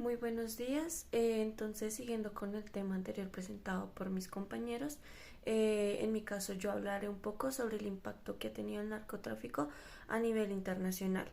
Muy buenos días. Entonces, siguiendo con el tema anterior presentado por mis compañeros, en mi caso yo hablaré un poco sobre el impacto que ha tenido el narcotráfico a nivel internacional.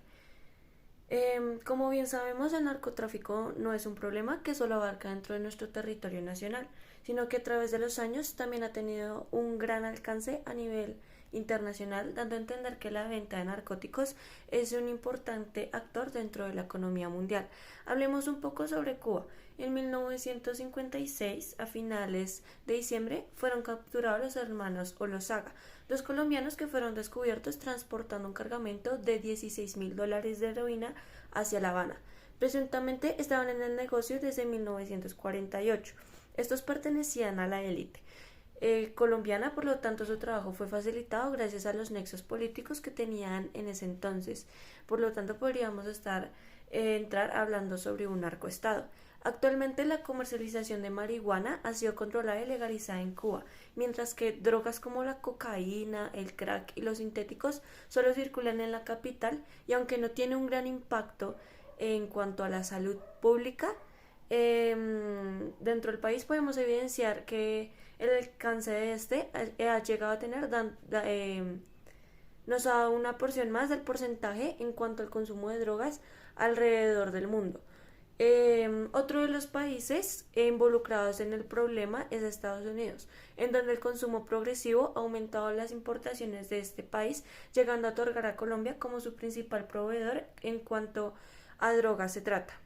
Como bien sabemos, el narcotráfico no es un problema que solo abarca dentro de nuestro territorio nacional, sino que a través de los años también ha tenido un gran alcance a nivel internacional, dando a entender que la venta de narcóticos es un importante actor dentro de la economía mundial. Hablemos un poco sobre Cuba. En 1956, a finales de diciembre, fueron capturados los hermanos Olosaga, dos colombianos que fueron descubiertos transportando un cargamento de $16.000 de heroína hacia La Habana. Presuntamente estaban en el negocio desde 1948. Estos pertenecían a la élite colombiana, por lo tanto su trabajo fue facilitado gracias a los nexos políticos que tenían en ese entonces. Por lo tanto podríamos entrar hablando sobre un narcoestado. Actualmente la comercialización de marihuana ha sido controlada y legalizada en Cuba, mientras que drogas como la cocaína, el crack y los sintéticos solo circulan en la capital y aunque no tiene un gran impacto en cuanto a la salud pública, dentro del país podemos evidenciar que el alcance de este ha llegado a tener nos ha dado una porción más del porcentaje en cuanto al consumo de drogas alrededor del mundo. Otro de los países involucrados en el problema es Estados Unidos, en donde el consumo progresivo ha aumentado las importaciones de este país, llegando a otorgar a Colombia como su principal proveedor en cuanto a drogas se trata.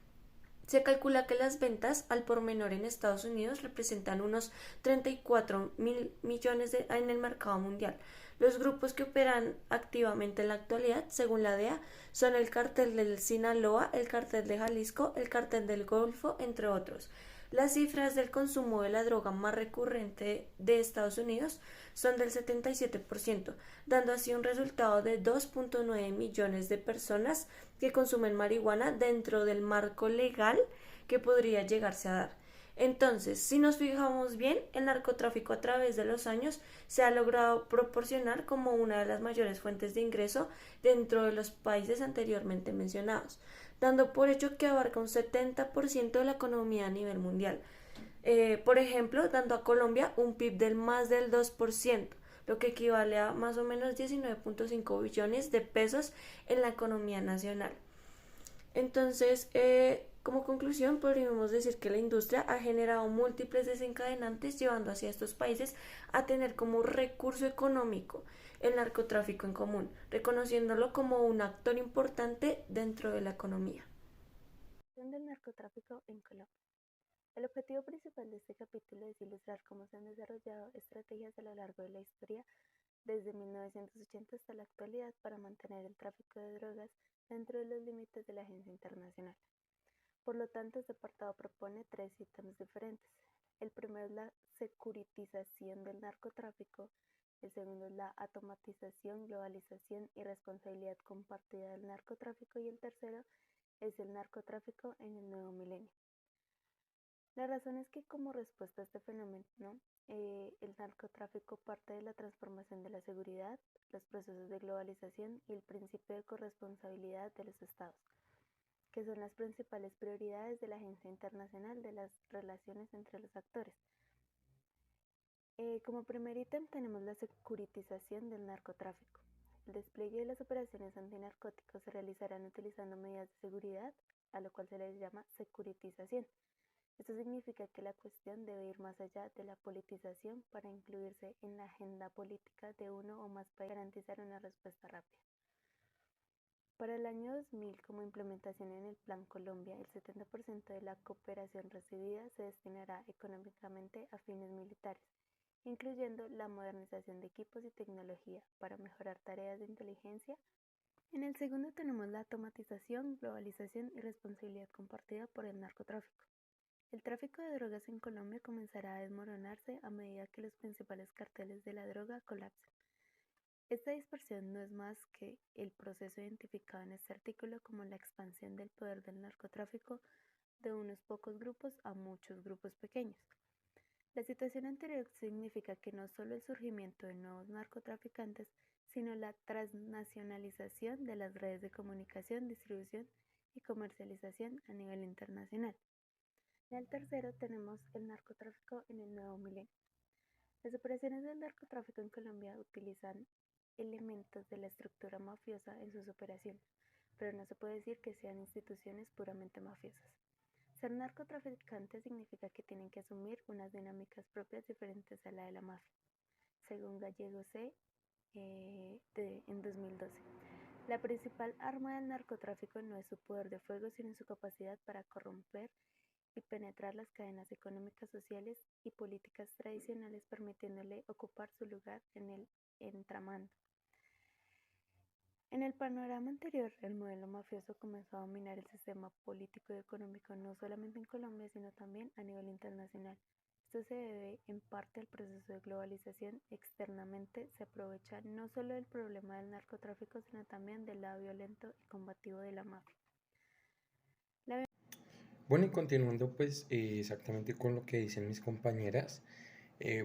Se calcula que las ventas al por menor en Estados Unidos representan unos 34.000 millones en el mercado mundial. Los grupos que operan activamente en la actualidad, según la DEA, son el cartel del Sinaloa, el cartel de Jalisco, el cartel del Golfo, entre otros. Las cifras del consumo de la droga más recurrente de Estados Unidos son del 77%, dando así un resultado de 2.9 millones de personas que consumen marihuana dentro del marco legal que podría llegarse a dar. Entonces, si nos fijamos bien, el narcotráfico a través de los años se ha logrado proporcionar como una de las mayores fuentes de ingreso dentro de los países anteriormente mencionados, dando por hecho que abarca un 70% de la economía a nivel mundial. Por ejemplo, dando a Colombia un PIB del más del 2%, lo que equivale a más o menos 19.5 billones de pesos en la economía nacional. Entonces, como conclusión, podríamos decir que la industria ha generado múltiples desencadenantes llevando hacia estos países a tener como recurso económico el narcotráfico en común, reconociéndolo como un actor importante dentro de la economía. Del narcotráfico en Colombia. El objetivo principal de este capítulo es ilustrar cómo se han desarrollado estrategias a lo largo de la historia desde 1980 hasta la actualidad para mantener el tráfico de drogas dentro de los límites de la agencia internacional. Por lo tanto, este apartado propone tres ítems diferentes. El primero es la securitización del narcotráfico, el segundo es la automatización, globalización y responsabilidad compartida del narcotráfico y el tercero es el narcotráfico en el nuevo milenio. La razón es que como respuesta a este fenómeno, el narcotráfico parte de la transformación de la seguridad, los procesos de globalización y el principio de corresponsabilidad de los estados, que son las principales prioridades de la Agencia Internacional de las Relaciones entre los Actores. Como primer ítem tenemos la securitización del narcotráfico. El despliegue de las operaciones antinarcóticos se realizarán utilizando medidas de seguridad, a lo cual se les llama securitización. Esto significa que la cuestión debe ir más allá de la politización para incluirse en la agenda política de uno o más países y garantizar una respuesta rápida. Para el año 2000, como implementación en el Plan Colombia, el 70% de la cooperación recibida se destinará económicamente a fines militares, incluyendo la modernización de equipos y tecnología para mejorar tareas de inteligencia. En el segundo tenemos la automatización, globalización y responsabilidad compartida por el narcotráfico. El tráfico de drogas en Colombia comenzará a desmoronarse a medida que los principales carteles de la droga colapsen. Esta dispersión no es más que el proceso identificado en este artículo como la expansión del poder del narcotráfico de unos pocos grupos a muchos grupos pequeños. La situación anterior significa que no solo el surgimiento de nuevos narcotraficantes, sino la transnacionalización de las redes de comunicación, distribución y comercialización a nivel internacional. En el tercero tenemos el narcotráfico en el nuevo milenio. Las operaciones del narcotráfico en Colombia utilizan elementos de la estructura mafiosa en sus operaciones, pero no se puede decir que sean instituciones puramente mafiosas. Ser narcotraficante significa que tienen que asumir unas dinámicas propias diferentes a la de la mafia, según Gallego C. En 2012. La principal arma del narcotráfico no es su poder de fuego, sino su capacidad para corromper y penetrar las cadenas económicas, sociales y políticas tradicionales, permitiéndole ocupar su lugar en el entramado. En el panorama anterior, el modelo mafioso comenzó a dominar el sistema político y económico no solamente en Colombia, sino también a nivel internacional. Esto se debe en parte al proceso de globalización. Externamente se aprovecha no solo del problema del narcotráfico, sino también del lado violento y combativo de la mafia. Bueno, y continuando pues exactamente con lo que dicen mis compañeras,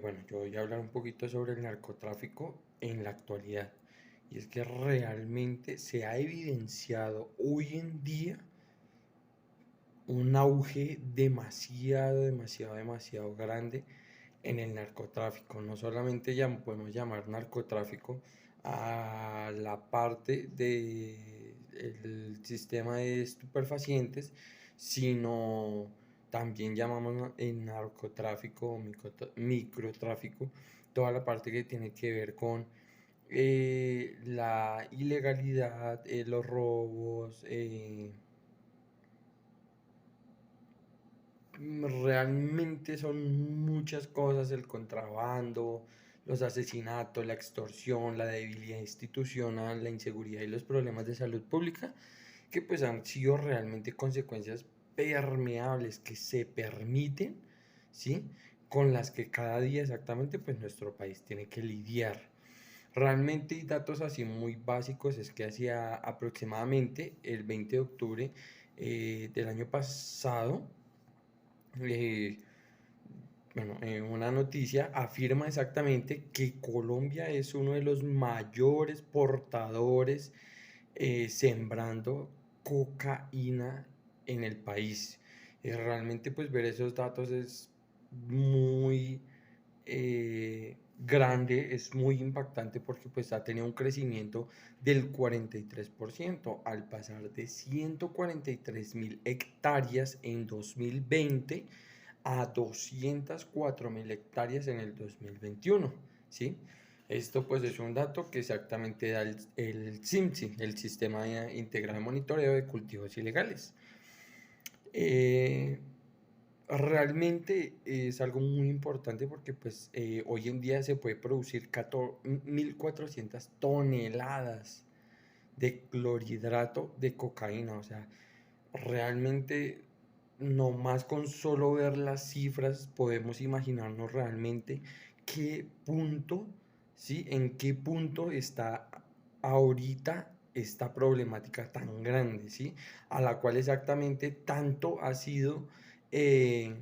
bueno, yo voy a hablar un poquito sobre el narcotráfico en la actualidad. Y es que realmente se ha evidenciado hoy en día un auge demasiado grande en el narcotráfico. No solamente podemos llamar narcotráfico a la parte del sistema de estupefacientes, sino también llamamos en narcotráfico o microtráfico toda la parte que tiene que ver con la ilegalidad, los robos, realmente son muchas cosas, el contrabando, los asesinatos, la extorsión, la debilidad institucional, la inseguridad y los problemas de salud pública, que pues han sido realmente consecuencias permeables que se permiten, ¿sí? Con las que cada día exactamente pues nuestro país tiene que lidiar. Realmente y datos así muy básicos es que hacia aproximadamente el 20 de octubre del año pasado, eh, bueno, una noticia afirma exactamente que Colombia es uno de los mayores portadores sembrando cocaína en el país. Realmente pues ver esos datos es muy grande, es muy impactante porque pues ha tenido un crecimiento del 43% al pasar de 143.000 hectáreas en 2020 a 204.000 hectáreas en el 2021, ¿sí? Esto pues es un dato que exactamente da el SIMSI, el Sistema Integrado de Monitoreo de Cultivos Ilegales. Realmente es algo muy importante porque pues hoy en día se puede producir 1.400 toneladas de clorhidrato de cocaína, o sea, realmente no más con solo ver las cifras podemos imaginarnos realmente qué punto, ¿sí? En qué punto está ahorita esta problemática tan grande, ¿sí? A la cual exactamente tanto ha sido eh,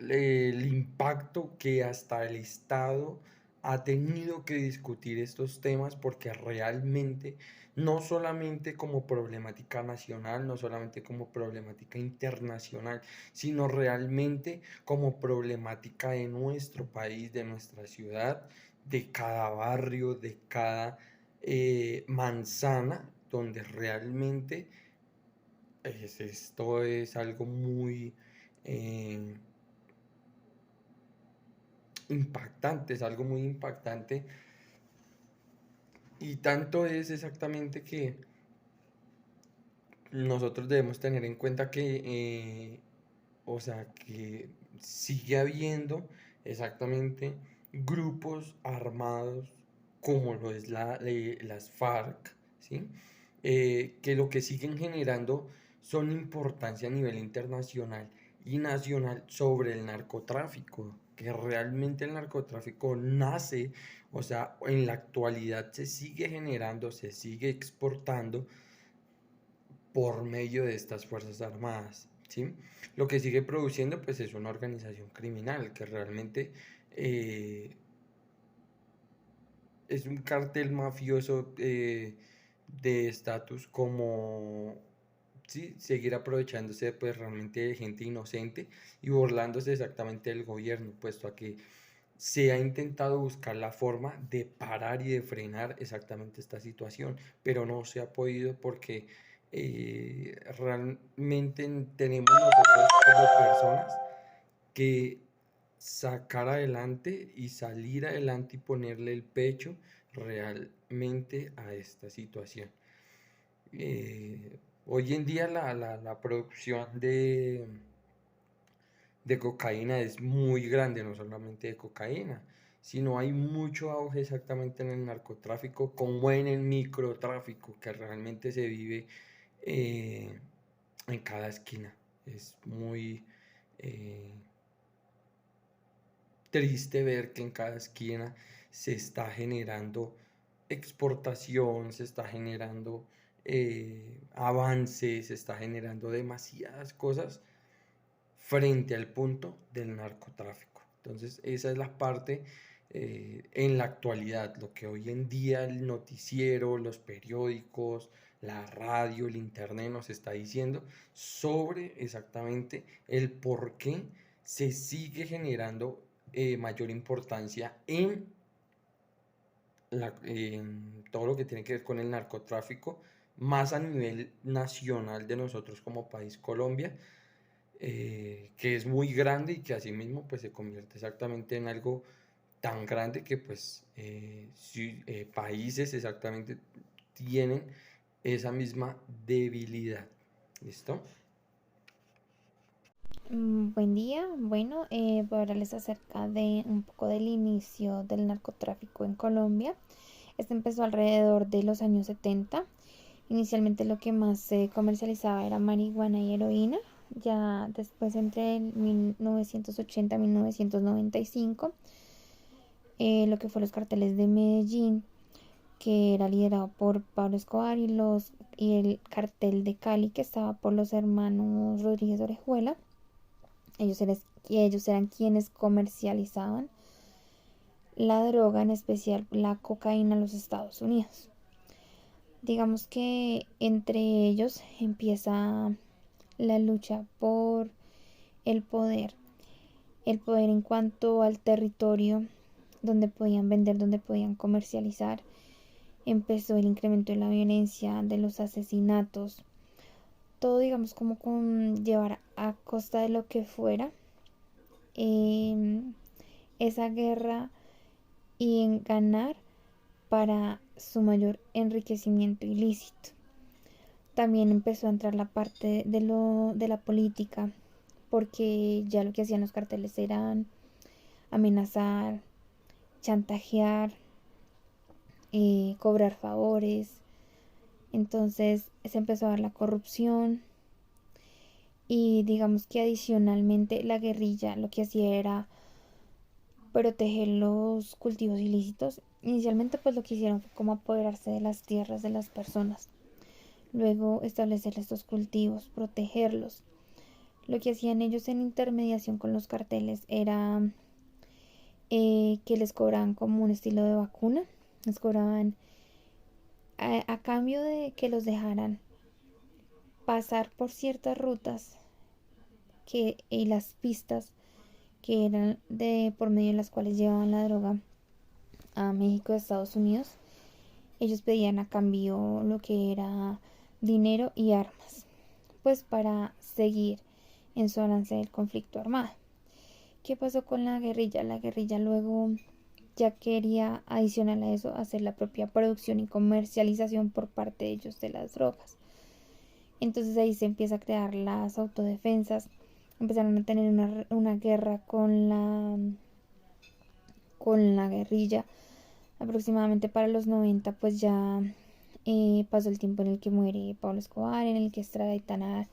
el impacto que hasta el Estado ha tenido que discutir estos temas porque realmente no solamente como problemática nacional, no solamente como problemática internacional, sino realmente como problemática de nuestro país, de nuestra ciudad, de cada barrio, de cada manzana, donde realmente esto es algo muy impactante, es algo muy impactante. Y tanto es exactamente que nosotros debemos tener en cuenta que, o sea, que sigue habiendo exactamente grupos armados como lo es las FARC, ¿sí? Que lo que siguen generando son importancia a nivel internacional y nacional sobre el narcotráfico, que realmente el narcotráfico nace, o sea, en la actualidad se sigue generando, se sigue exportando por medio de estas Fuerzas Armadas, ¿sí? Lo que sigue produciendo pues es una organización criminal que realmente es un cartel mafioso de estatus como sí, seguir aprovechándose pues realmente de gente inocente y burlándose exactamente del gobierno, puesto a que se ha intentado buscar la forma de parar y de frenar exactamente esta situación, pero no se ha podido porque realmente tenemos nosotros como personas que sacar adelante y salir adelante y ponerle el pecho realmente a esta situación. Hoy en día la producción de cocaína es muy grande, no solamente de cocaína, sino hay mucho auge exactamente en el narcotráfico, como en el microtráfico, que realmente se vive eh, en cada esquina. Es muy eh, triste ver que en cada esquina se está generando exportación, se está generando avances, se está generando demasiadas cosas frente al punto del narcotráfico. Entonces, esa es la parte en la actualidad, lo que hoy en día el noticiero, los periódicos, la radio, el internet nos está diciendo sobre exactamente el por qué se sigue generando mayor importancia en todo lo que tiene que ver con el narcotráfico, más a nivel nacional de nosotros como país Colombia, que es muy grande y que asimismo pues se convierte exactamente en algo tan grande que pues países exactamente tienen esa misma debilidad. ¿Listo? Buen día. Bueno, voy a hablarles acerca de un poco del inicio del narcotráfico en Colombia. Este empezó alrededor de los años 70. Inicialmente lo que más se comercializaba era marihuana y heroína. Ya después, entre el 1980 y 1995, lo que fue los carteles de Medellín, que era liderado por Pablo Escobar, y el cartel de Cali, que estaba por los hermanos Rodríguez Orejuela. Ellos eran quienes comercializaban la droga, en especial la cocaína, en los Estados Unidos. Digamos que entre ellos empieza la lucha por el poder en cuanto al territorio donde podían vender, donde podían comercializar. Empezó el incremento de la violencia, de los asesinatos, todo digamos como con llevar a costa de lo que fuera esa guerra y en ganar para su mayor enriquecimiento ilícito. También empezó a entrar la parte de la política, porque ya lo que hacían los carteles eran amenazar, chantajear, cobrar favores. Entonces se empezó a dar la corrupción, y digamos que adicionalmente la guerrilla lo que hacía era proteger los cultivos ilícitos. Inicialmente pues lo que hicieron fue como apoderarse de las tierras de las personas, luego establecer estos cultivos, protegerlos. Lo que hacían ellos en intermediación con los carteles era que les cobraban como un estilo de vacuna, les cobraban a cambio de que los dejaran pasar por ciertas rutas y las pistas que eran por medio de las cuales llevaban la droga a México y Estados Unidos. Ellos pedían a cambio lo que era dinero y armas, pues para seguir en su avance del conflicto armado. ¿Qué pasó con la guerrilla? La guerrilla luego ya quería, adicional a eso, hacer la propia producción y comercialización por parte de ellos de las drogas. Entonces ahí se empieza a crear las autodefensas. Empezaron a tener una guerra con la guerrilla. Aproximadamente para los 90 pues ya pasó el tiempo en el que muere Pablo Escobar, en el que extraditan a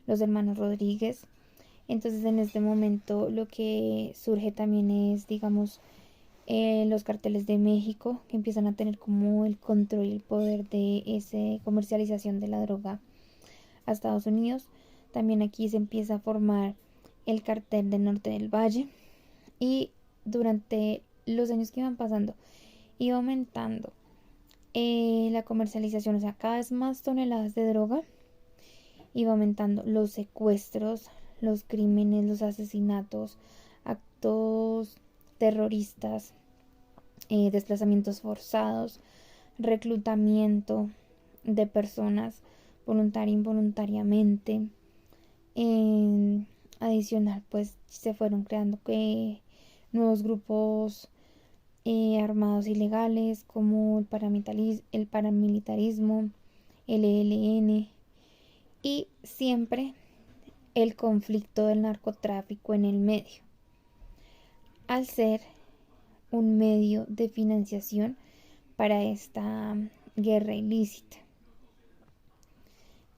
los hermanos Rodríguez. Entonces en este momento lo que surge también es, digamos, los carteles de México, que empiezan a tener como el control y el poder de esa comercialización de la droga a Estados Unidos. También aquí se empieza a formar el cartel del norte del Valle, y durante los años que iban pasando iba aumentando la comercialización, o sea, cada vez más toneladas de droga iba aumentando los secuestros, los crímenes, los asesinatos, actos terroristas, desplazamientos forzados, reclutamiento de personas voluntaria e involuntariamente. Adicional, pues se fueron creando nuevos grupos armados ilegales como el paramilitarismo, el ELN, y siempre el conflicto del narcotráfico en el medio, al ser un medio de financiación para esta guerra ilícita.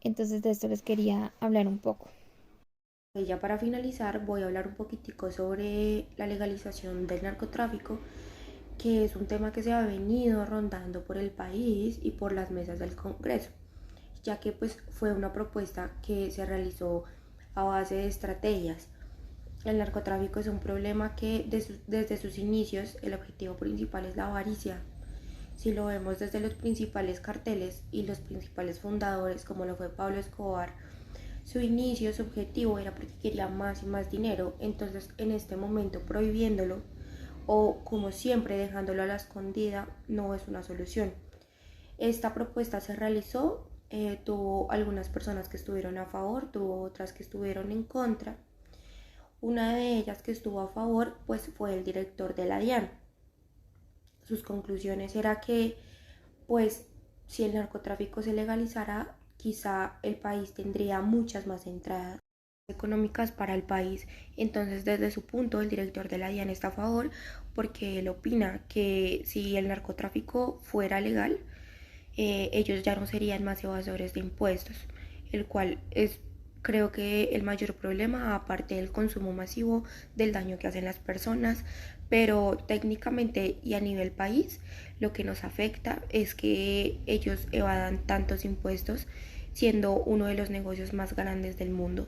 Entonces de esto les quería hablar un poco. Y ya para finalizar voy a hablar un poquitico sobre la legalización del narcotráfico, que es un tema que se ha venido rondando por el país y por las mesas del Congreso, ya que pues fue una propuesta que se realizó a base de estrategias. El narcotráfico es un problema que desde sus inicios el objetivo principal es la avaricia. Si lo vemos desde los principales carteles y los principales fundadores, como lo fue Pablo Escobar, su inicio, su objetivo era porque quería más y más dinero. Entonces en este momento prohibiéndolo o como siempre dejándolo a la escondida no es una solución. Esta propuesta se realizó, tuvo algunas personas que estuvieron a favor, tuvo otras que estuvieron en contra. Una de ellas que estuvo a favor pues fue el director de la DIAN. Sus conclusiones era que pues si el narcotráfico se legalizara, quizá el país tendría muchas más entradas económicas para el país. Entonces desde su punto el director de la DIAN está a favor porque él opina que si el narcotráfico fuera legal, ellos ya no serían más evasores de impuestos, el cual es creo que el mayor problema, aparte del consumo masivo, del daño que hacen las personas. Pero técnicamente y a nivel país lo que nos afecta es que ellos evadan tantos impuestos, siendo uno de los negocios más grandes del mundo.